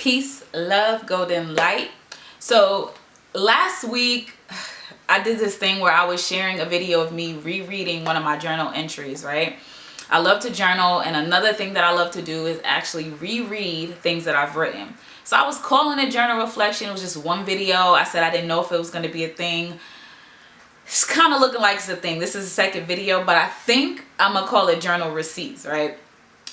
Peace, love, Goldn.Light. So last week I did this thing where I was sharing a video of me rereading one of my journal entries, right? I love to journal, and another thing that I love to do is actually reread things that I've written. So I was calling it journal reflection. It was just one video. I said I didn't know if it was going to be a thing. It's kind of looking like it's a thing. This is the second video, but I think I'm going to call it journal receipts, right?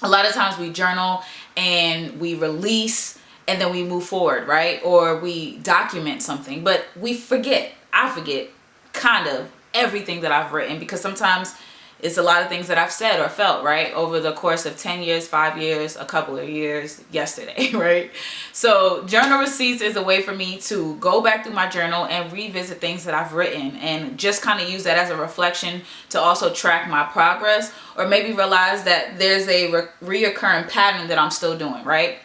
A lot of times we journal and we release and then we move forward, right? Or we document something, but we forget. I forget kind of everything that I've written, because sometimes it's a lot of things that I've said or felt, right? Over the course of 10 years, 5 years, a couple of years, yesterday, right? So journal receipts is a way for me to go back through my journal and revisit things that I've written, and just kind of use that as a reflection to also track my progress, or maybe realize that there's a reoccurring pattern that I'm still doing, right?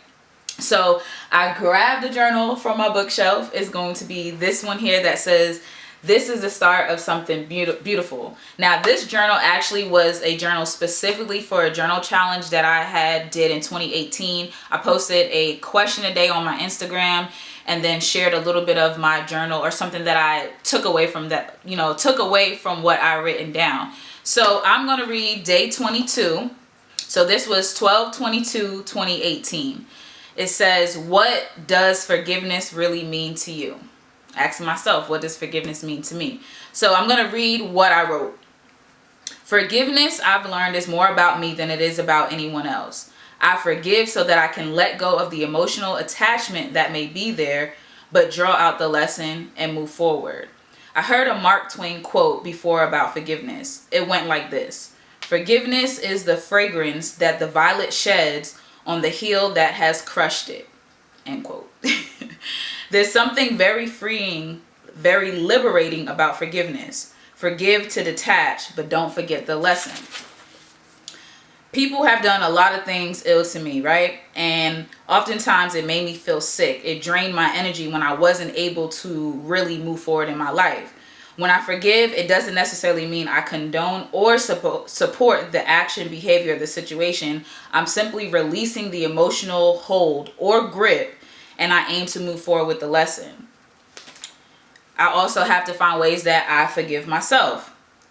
So I grabbed the journal from my bookshelf. It's going to be this one here that says, "This is the start of something beautiful." Now, this journal actually was a journal specifically for a journal challenge that I did in 2018. I posted a question a day on my Instagram and then shared a little bit of my journal, or something that I took away from that, took away from what I written down. So I'm going to read day 22. So this was 12/22/2018. It says, "What does forgiveness really mean to you?" Asking myself, what does forgiveness mean to me? So I'm going to read what I wrote. "Forgiveness, I've learned, is more about me than it is about anyone else. I forgive so that I can let go of the emotional attachment that may be there, but draw out the lesson and move forward." I heard a Mark Twain quote before about forgiveness. It went like this: "Forgiveness is the fragrance that the violet sheds on the heel that has crushed it." End quote. There's something very freeing, very liberating about forgiveness. Forgive to detach, but don't forget the lesson. People have done a lot of things ill to me, right? And oftentimes it made me feel sick. It drained my energy when I wasn't able to really move forward in my life. When I forgive, it doesn't necessarily mean I condone or support the action, behavior, of the situation. I'm simply releasing the emotional hold or grip, and I aim to move forward with the lesson. I also have to find ways that I forgive myself.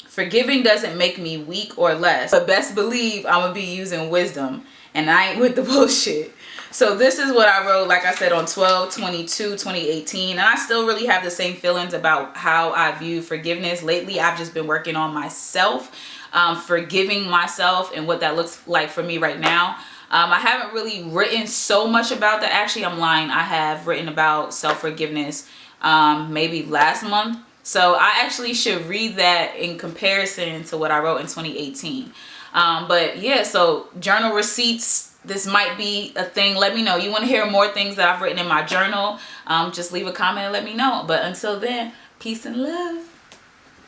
Forgiving doesn't make me weak or less, but best believe I'm going to be using wisdom, and I ain't with the bullshit. So this is what I wrote, like I said, on 12/22/2018. And I still really have the same feelings about how I view forgiveness. Lately, I've just been working on myself, forgiving myself, and what that looks like for me right now. I haven't really written so much about that. Actually, I'm lying. I have written about self-forgiveness maybe last month. So I actually should read that in comparison to what I wrote in 2018. But yeah, so journal receipts, this might be a thing. Let me know. You want to hear more things that I've written in my journal? Just leave a comment and let me know. But until then, peace and love.